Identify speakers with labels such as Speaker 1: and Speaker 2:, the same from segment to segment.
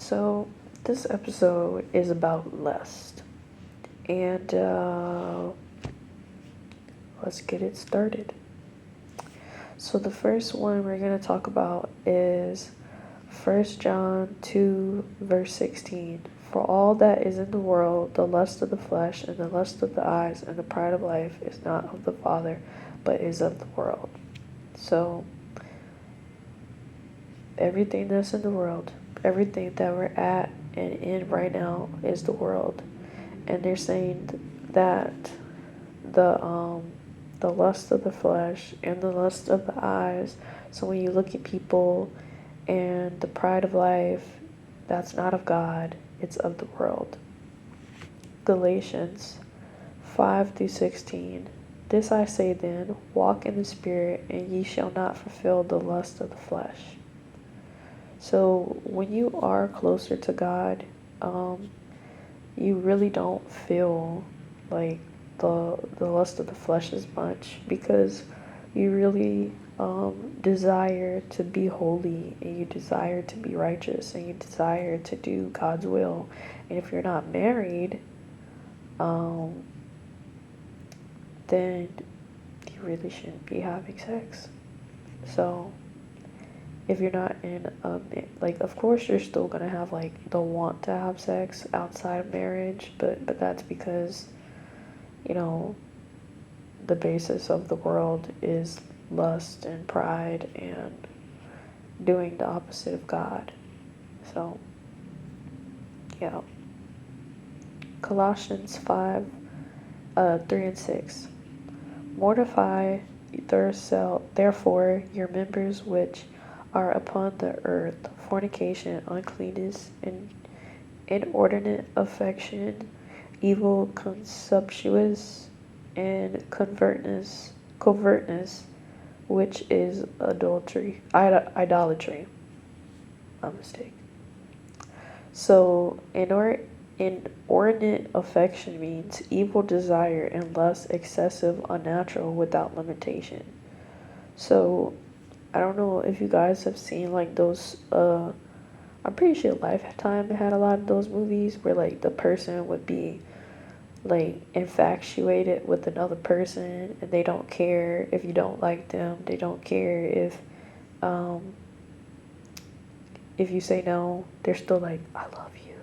Speaker 1: So, this episode is about lust. And let's get it started. So, the first one we're going to talk about is 1 John 2, verse 16. For all that is in the world, the lust of the flesh, and the lust of the eyes, and the pride of life is not of the Father, but is of the world. So, everything that's in the world, everything that we're at and in right now is the world. And they're saying that the lust of the flesh and the lust of the eyes. So when you look at people and the pride of life, that's not of God, it's of the world. Galatians 5-16. This I say then, walk in the Spirit, and ye shall not fulfill the lust of the flesh. So when you are closer to God, you really don't feel like the lust of the flesh as much, because you really desire to be holy, and you desire to be righteous, and you desire to do God's will. And if you're not married, then you really shouldn't be having sex. So if you're not in like, of course you're still gonna have like the want to have sex outside of marriage, but that's because, you know, the basis of the world is lust and pride and doing the opposite of God. So yeah. Colossians 5 3-6. Mortify therefore your members which are upon the earth, fornication, uncleanness, and inordinate affection, evil concupiscence, and covertness, which is idolatry. My mistake. So, inordinate affection means evil desire and lust, excessive, unnatural, without limitation. So, I don't know if you guys have seen like those, I'm pretty sure Lifetime had a lot of those movies where like the person would be like infatuated with another person, and they don't care if you don't like them. They don't care if you say no. They're still like, I love you.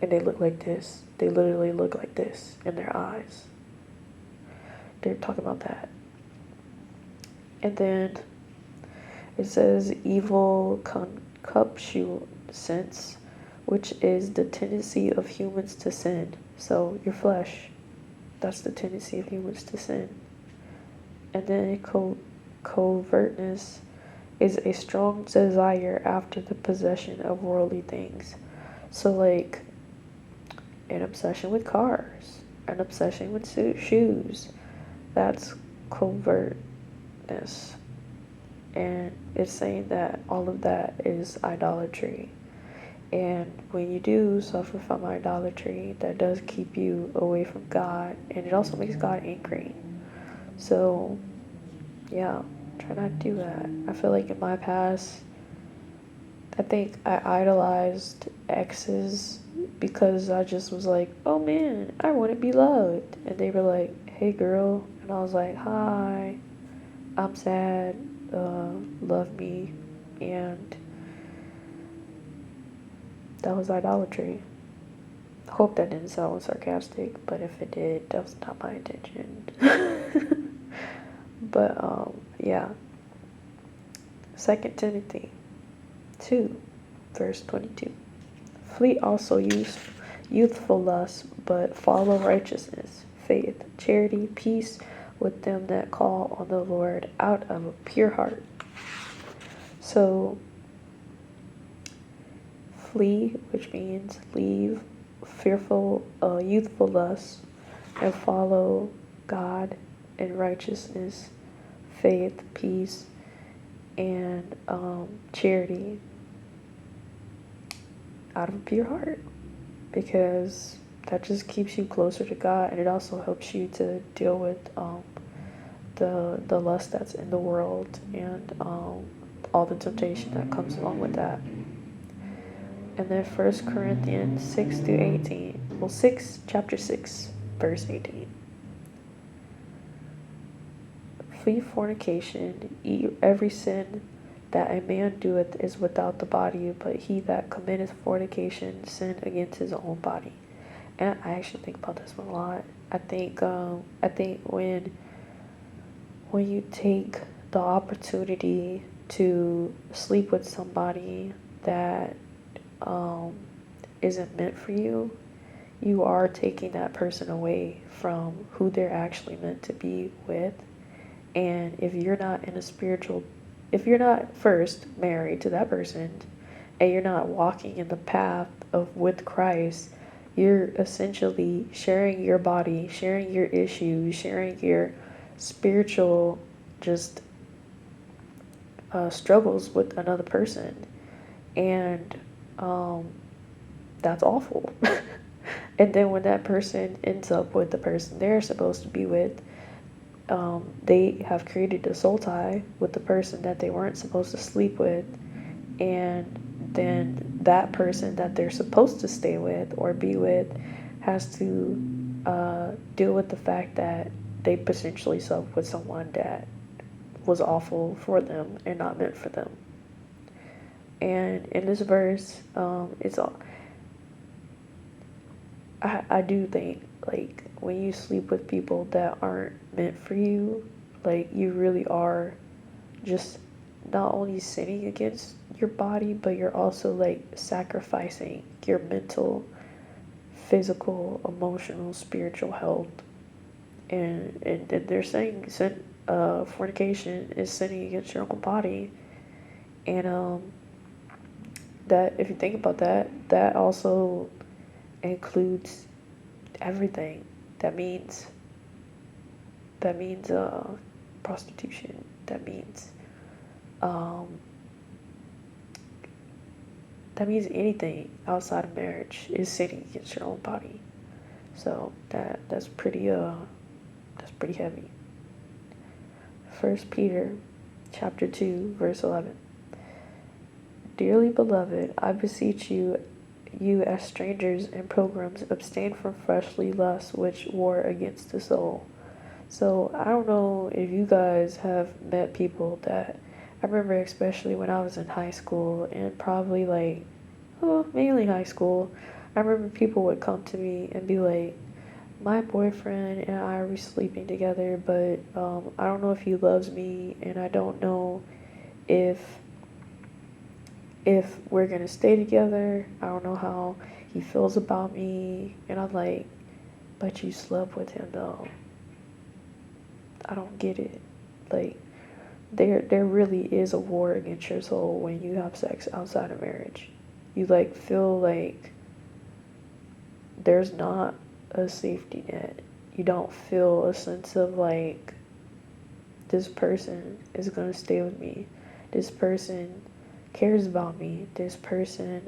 Speaker 1: And they look like this. They literally look like this in their eyes. They're talking about that. And then it says evil concupiscence, which is the tendency of humans to sin. So your flesh, that's the tendency of humans to sin. And then covertness is a strong desire after the possession of worldly things. So like an obsession with cars, an obsession with shoes, that's covertness. And it's saying that all of that is idolatry. And when you do suffer from idolatry, that does keep you away from God, and it also makes God angry. So, yeah, try not to do that. I feel like in my past, I think I idolized exes because I just was like, oh man, I want to be loved. And they were like, hey girl. And I was like, hi, I'm sad, love me. And that was idolatry. I hope that didn't sound sarcastic, but if it did, that was not my intention. But yeah. 2 Timothy 2, verse 22. Flee also youthful lust, but follow righteousness, faith, charity, peace with them that call on the Lord out of a pure heart. So, flee, which means leave fearful, youthful lust, and follow God in righteousness, faith, peace, and charity out of a pure heart, because that just keeps you closer to God, and it also helps you to deal with the lust that's in the world, and all the temptation that comes along with that. And then 1 Corinthians 6 through 18. Well, chapter 6, verse 18. Flee fornication, eat every sin that a man doeth is without the body, but he that committeth fornication sin against his own body. And I actually think about this one a lot. I think when you take the opportunity to sleep with somebody that isn't meant for you, you are taking that person away from who they're actually meant to be with. And if you're not if you're not first married to that person and you're not walking in the path of with Christ, you're essentially sharing your body, sharing your issues, sharing your spiritual just struggles with another person. And that's awful. And then when that person ends up with the person they're supposed to be with, they have created a soul tie with the person that they weren't supposed to sleep with, and then that person that they're supposed to stay with or be with has to deal with the fact that they potentially slept with someone that was awful for them and not meant for them. And in this verse, it's all. I do think, like, when you sleep with people that aren't meant for you, like, you really are just not only sinning against your body, but you're also, like, sacrificing your mental, physical, emotional, spiritual health. And they're saying fornication is sinning against your own body. And that, if you think about that, that also includes everything. That means prostitution. That means anything outside of marriage is sinning against your own body. So that's pretty heavy. 1 Peter chapter 2 verse 11. Dearly beloved, I beseech you as strangers and pilgrims, abstain from fleshly lusts which war against the soul. So I don't know if you guys have met people that, I remember especially when I was in high school and probably mainly high school, I remember people would come to me and be like, my boyfriend and I are sleeping together, but I don't know if he loves me, and I don't know if we're gonna stay together. I don't know how he feels about me. And I'm like, but you slept with him though. I don't get it. Like, there really is a war against your soul when you have sex outside of marriage. You feel like there's not a safety net. You don't feel a sense of like, this person is gonna stay with me. This person cares about me. This person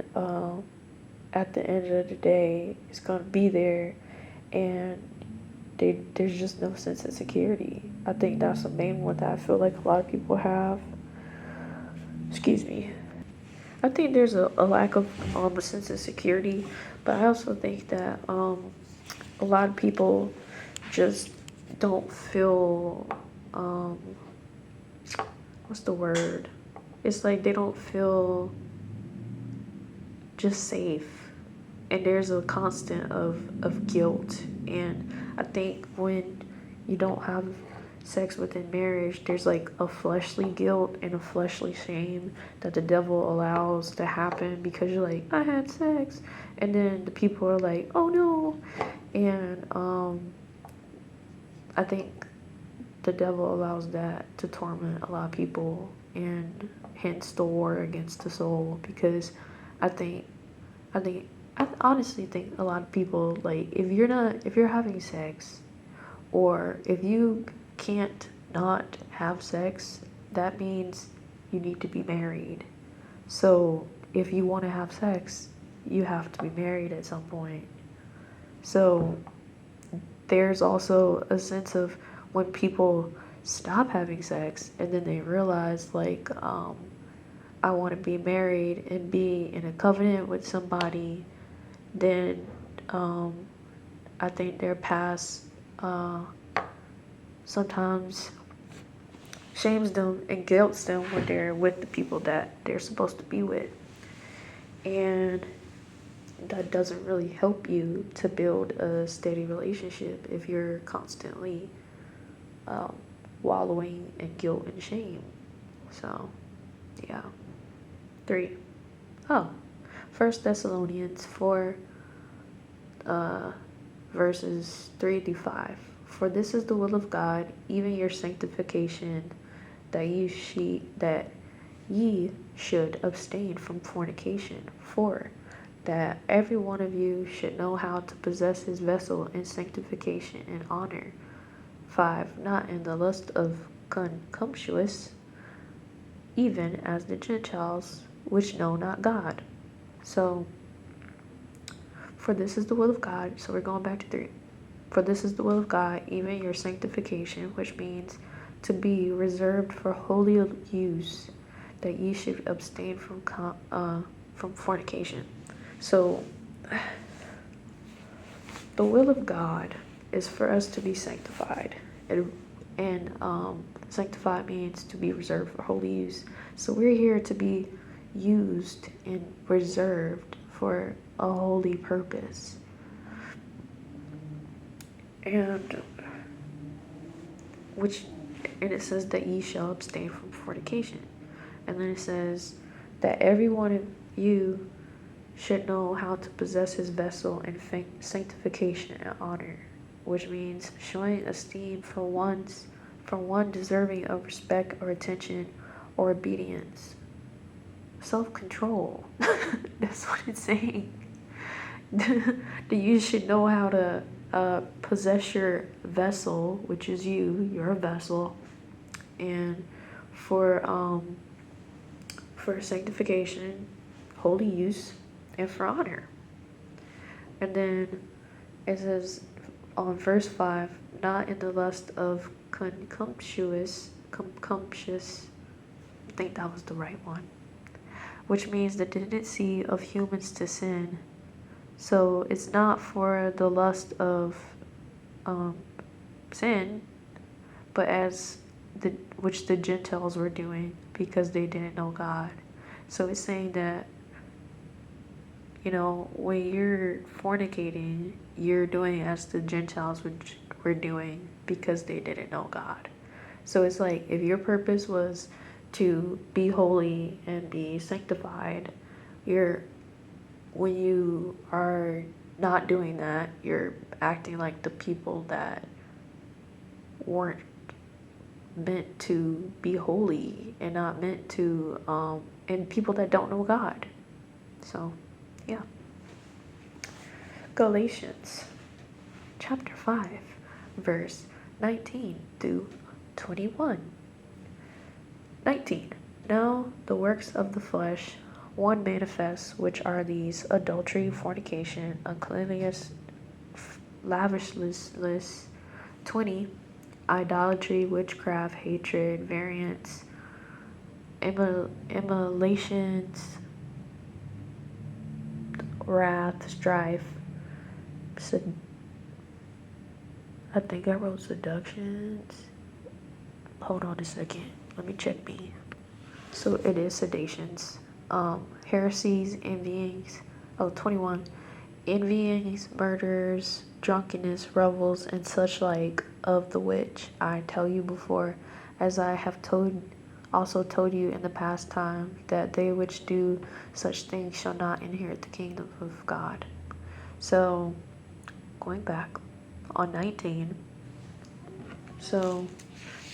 Speaker 1: at the end of the day is gonna be there, and there's just no sense of security. I think that's the main one that I feel like a lot of people have. Excuse me. I think there's a lack of a sense of security, but I also think that a lot of people just don't feel what's the word? It's like they don't feel just safe, and there's a constant of guilt. And I think when you don't have sex within marriage, there's like a fleshly guilt and a fleshly shame that the devil allows to happen, because you're like, I had sex, and then the people are like, oh no. And I think the devil allows that to torment a lot of people, and hence the war against the soul. Because I honestly think a lot of people, like, if you're having sex, or if you can't not have sex, that means you need to be married. So if you want to have sex, you have to be married at some point. So there's also a sense of when people stop having sex and then they realize I want to be married and be in a covenant with somebody, then I think their past sometimes shames them and guilts them when they're with the people that they're supposed to be with. And that doesn't really help you to build a steady relationship if you're constantly wallowing in guilt and shame. So, yeah. 3. Oh, 1 Thessalonians 4, verses 3 through 5. For this is the will of God, even your sanctification, that ye should abstain from fornication. 4. That every one of you should know how to possess his vessel in sanctification and honor. 5. Not in the lust of concupiscence, even as the Gentiles, which know not God. So, for this is the will of God. So we're going back to 3. For this is the will of God, even your sanctification, which means to be reserved for holy use, that ye should abstain from fornication. So, the will of God is for us to be sanctified, and sanctified means to be reserved for holy use. So we're here to be used and reserved for a holy purpose. And it says that ye shall abstain from fornication. And then it says that every one of you should know how to possess his vessel in sanctification and honor, which means showing esteem for one deserving of respect or attention or obedience. Self-control. That's what it's saying. That you should know how to possess your vessel, which is your vessel, and for sanctification, holy use, and for honor. And then it says on verse 5, not in the lust of concupiscence, I think that was the right one, which means the tendency of humans to sin. So it's not for the lust of sin, but which the Gentiles were doing because they didn't know God. So it's saying that, when you're fornicating, you're doing as the Gentiles were doing because they didn't know God. So it's like, if your purpose was to be holy and be sanctified, when you are not doing that, you're acting like the people that weren't meant to be holy and not meant to, and people that don't know God. So, yeah. Galatians chapter 5, verse 19 through 21. 19. Now the works of the flesh, one manifest, which are these: adultery, fornication, uncleanness, lavishness. 20. Idolatry, witchcraft, hatred, variance, emulations, wrath, strife. I think I wrote seductions. Hold on a second. Let me check me. So it is sedations. Heresies, envyings. 21. Envyings, murders, drunkenness, revels, and such like, of the which I tell you before, as I have also told you in the past time, that they which do such things shall not inherit the kingdom of God. So, going back on 19. So,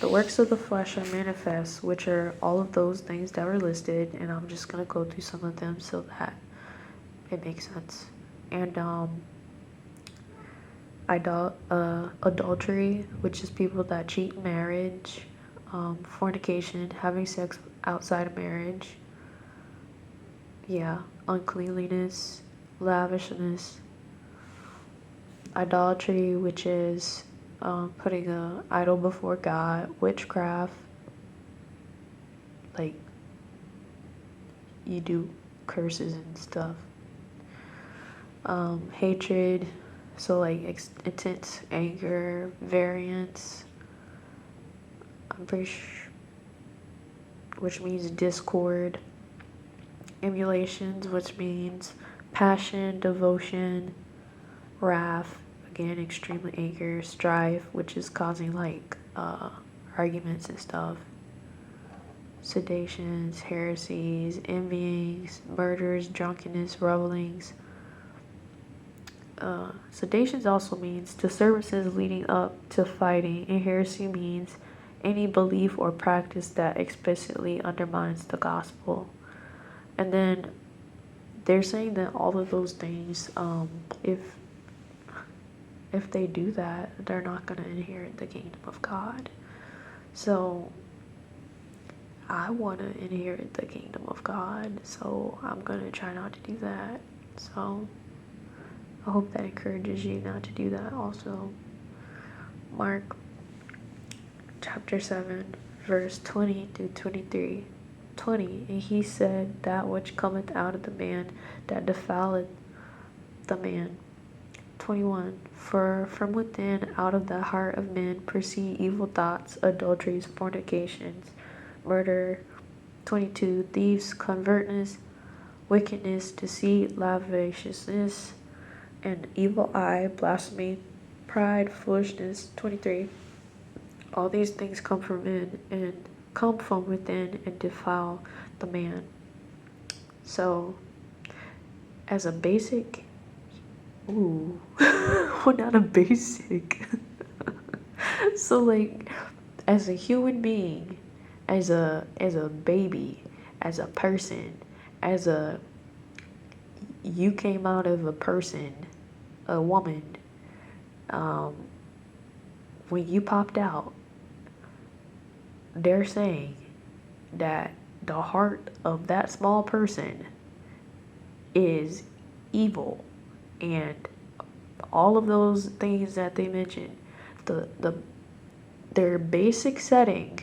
Speaker 1: the works of the flesh are manifest, which are all of those things that were listed, and I'm just going to go through some of them so that it makes sense. And adultery, which is people that cheat in marriage. Fornication, having sex outside of marriage. Yeah, uncleanliness, lavishness. Idolatry, which is putting an idol before God. Witchcraft, like you do curses and stuff. Hatred, so like intense anger, variance, I'm pretty sure, which means discord. Emulations, which means passion, devotion, wrath, again extremely anger, strife, which is causing like arguments and stuff, sedations, heresies, envyings, murders, drunkenness, revelings. Sedations also means disturbances leading up to fighting, and heresy means any belief or practice that explicitly undermines the gospel. And then they're saying that all of those things, if they do that, they're not going to inherit the kingdom of God. So I want to inherit the kingdom of God, so I'm going to try not to do that. So I hope that encourages you not to do that also. Mark chapter 7, verse 20 through 23. 20, and he said, that which cometh out of the man, that defileth the man. 21, for from within, out of the heart of men, proceed evil thoughts, adulteries, fornications, murder. 22, thieves, covetousness, wickedness, deceit, lasciviousness, and evil eye, blasphemy, pride, foolishness. 23, all these things come from men and come from within and defile the man. So as a basic, well, not a basic. So like as a human being, as a baby, as a person, you came out of a person, a woman, when you popped out, they're saying that the heart of that small person is evil, and all of those things that they mentioned, their basic setting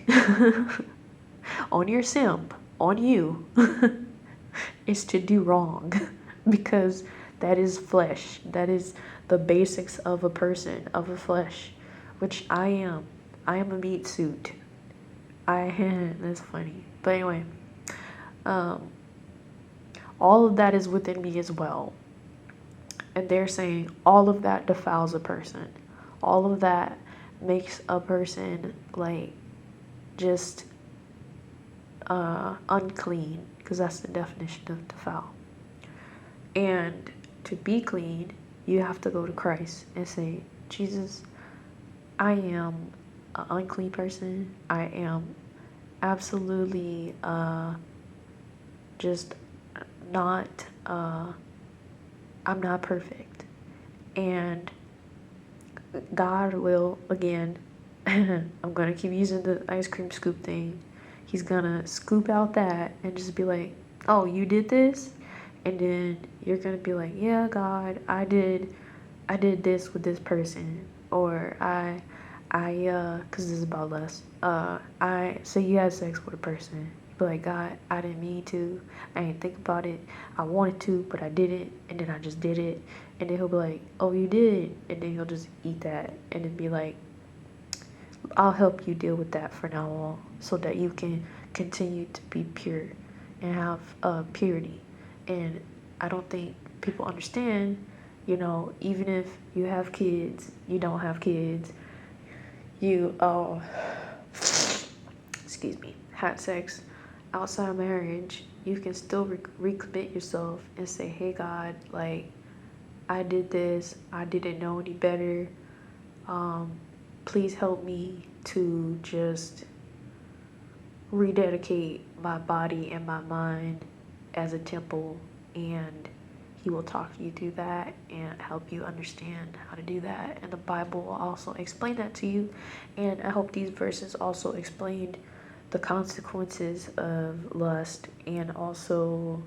Speaker 1: on your sim, on you, is to do wrong, because that is flesh. That is the basics of a person, of a flesh, which I am. I am a meat suit. That's funny. But anyway, all of that is within me as well. And they're saying all of that defiles a person. All of that makes a person like just unclean, because that's the definition of defile. And to be clean, you have to go to Christ and say, Jesus, I am an unclean person. I am absolutely just not, I'm not perfect. And God will, again, I'm going to keep using the ice cream scoop thing. He's going to scoop out that and just be like, oh, you did this? And then you're going to be like, yeah, God, I did this with this person. Or cause this is about lust. So you had sex with a person. You be like, God, I didn't mean to. I didn't think about it. I wanted to, but I didn't. And then I just did it. And then he'll be like, oh, you did. And then he'll just eat that. And then be like, I'll help you deal with that for now on, so that you can continue to be pure and have purity. And I don't think people understand, even if you have kids, you don't have kids, you excuse me, had sex outside of marriage, you can still recommit yourself and say, hey God, like, I did this, I didn't know any better, please help me to just rededicate my body and my mind as a temple. And he will talk you through that and help you understand how to do that. And the Bible will also explain that to you. And I hope these verses also explained the consequences of lust, and also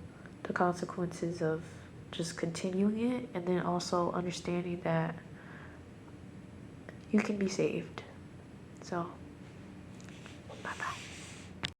Speaker 1: the consequences of just continuing it, and then also understanding that you can be saved. So